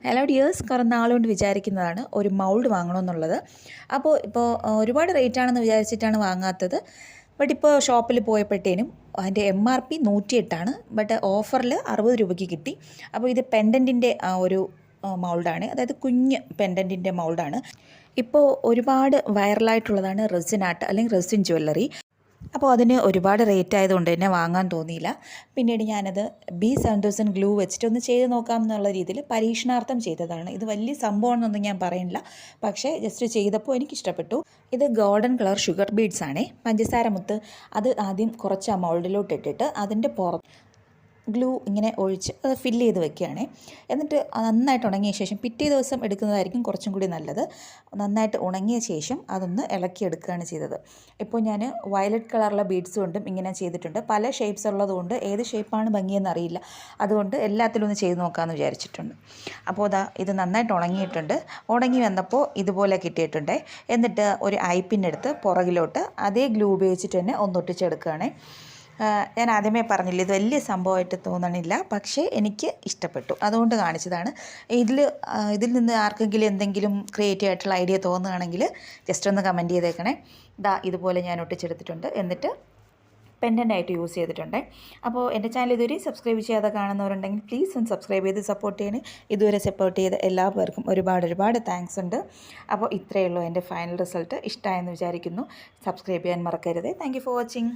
Hello dears, കുറേ നാളുകൊണ്ട് വിചാരിക്കുന്നതാണ് ഒരു mould വാങ്ങണമെന്നുള്ളത്. അപ്പോൾ ഒരുപാട് റേറ്റാണെന്ന് വിചാരിച്ചിട്ടാണ് വാങ്ങാത്തത്. ബട്ട് ഇപ്പോൾ ഷോപ്പിൽ പോയപ്പോഴത്തേനും അതിൻ്റെ MRP 108 ബട്ട് ഓഫറിൽ 60 രൂപയ്ക്ക് കിട്ടി. അപ്പോൾ ഇത് പെൻഡൻറ്റിൻ്റെ ഒരു മൗൾഡാണ്, അതായത് കുഞ്ഞ് പെൻഡൻറ്റിൻ്റെ മൗൾഡാണ്. ഇപ്പോൾ ഒരുപാട് വൈറലായിട്ടുള്ളതാണ് റെസിൻ ആർട്ട് അല്ലെങ്കിൽ റെസിൻ ജ്വല്ലറി. അപ്പോൾ അതിന് ഒരുപാട് റേറ്റ് ആയതുകൊണ്ട് തന്നെ വാങ്ങാൻ തോന്നിയില്ല. പിന്നീട് ഞാനത് B7000 ഗ്ലൂ വെച്ചിട്ടൊന്ന് ചെയ്ത് നോക്കാം എന്നുള്ള രീതിയിൽ പരീക്ഷണാർത്ഥം ചെയ്തതാണ്. ഇത് വലിയ സംഭവമാണെന്നൊന്നും ഞാൻ പറയുന്നില്ല, പക്ഷേ ജസ്റ്റ് ചെയ്തപ്പോൾ എനിക്കിഷ്ടപ്പെട്ടു. ഇത് ഗോൾഡൻ കളർ ഷുഗർ ബീഡ്സ് ആണേ, പഞ്ചസാര മുത്ത്. അത് ആദ്യം കുറച്ച് ആ മൗൾഡിലോട്ട് ഇട്ടിട്ട് അതിൻ്റെ ഗ്ലൂ ഇങ്ങനെ ഒഴിച്ച് അത് ഫില്ല് ചെയ്ത് വെക്കുകയാണ്. എന്നിട്ട് നന്നായിട്ട് ഉണങ്ങിയ ശേഷം പിറ്റേ ദിവസം എടുക്കുന്നതായിരിക്കും കുറച്ചും കൂടി നല്ലത്. നന്നായിട്ട് ഉണങ്ങിയ ശേഷം അതൊന്ന് ഇളക്കിയെടുക്കുകയാണ് ചെയ്തത്. ഇപ്പോൾ ഞാൻ വയലറ്റ് കളറുള്ള ബീഡ്സ് കൊണ്ടും ഇങ്ങനെ ചെയ്തിട്ടുണ്ട്. പല ഷേപ്സ് ഉള്ളതുകൊണ്ട് ഏത് ഷേപ്പാണ് ഭംഗിയെന്ന് അറിയില്ല, അതുകൊണ്ട് എല്ലാത്തിലും ഒന്ന് ചെയ്ത് നോക്കാമെന്ന് വിചാരിച്ചിട്ടുണ്ട്. അപ്പോൾ ഇത് നന്നായിട്ട് ഉണങ്ങിയിട്ടുണ്ട്. ഉണങ്ങി വന്നപ്പോൾ ഇതുപോലെ കിട്ടിയിട്ടുണ്ട്. എന്നിട്ട് ഒരു ഐപ്പിനെടുത്ത് പുറകിലോട്ട് അതേ ഗ്ലൂ ഉപയോഗിച്ചിട്ട് തന്നെ ഒന്നൊട്ടിച്ചെടുക്കുകയാണ്. ഞാൻ ആദ്യമേ പറഞ്ഞില്ല, ഇത് വലിയ സംഭവമായിട്ട് തോന്നണില്ല, പക്ഷേ എനിക്ക് ഇഷ്ടപ്പെട്ടു, അതുകൊണ്ട് കാണിച്ചതാണ്. ഇതിൽ നിന്ന് ആർക്കെങ്കിലും എന്തെങ്കിലും ക്രിയേറ്റീവ് ആയിട്ടുള്ള ഐഡിയ തോന്നുകയാണെങ്കിൽ ജസ്റ്റ് ഒന്ന് കമൻറ്റ് ചെയ്തേക്കണേ. ഇതുപോലെ ഞാൻ ഒട്ടിച്ചെടുത്തിട്ടുണ്ട്. എന്നിട്ട് പെൻഡൻ്റായിട്ട് യൂസ് ചെയ്തിട്ടുണ്ട്. അപ്പോൾ എൻ്റെ ചാനൽ ഇതുവരെ സബ്സ്ക്രൈബ് ചെയ്യാതെ കാണുന്നവരുണ്ടെങ്കിൽ പ്ലീസ് ഒന്ന് സബ്സ്ക്രൈബ് ചെയ്ത് സപ്പോർട്ട് ചെയ്യണേ. ഇതുവരെ സപ്പോർട്ട് ചെയ്ത എല്ലാവർക്കും ഒരുപാട് താങ്ക്സ് ഉണ്ട്. അപ്പോൾ ഇത്രയേ ഉള്ളൂ എൻ്റെ ഫൈനൽ റിസൾട്ട്. ഇഷ്ടമായെന്ന് വിചാരിക്കുന്നു. സബ്സ്ക്രൈബ് ചെയ്യാൻ മറക്കരുത്. Thank you for watching.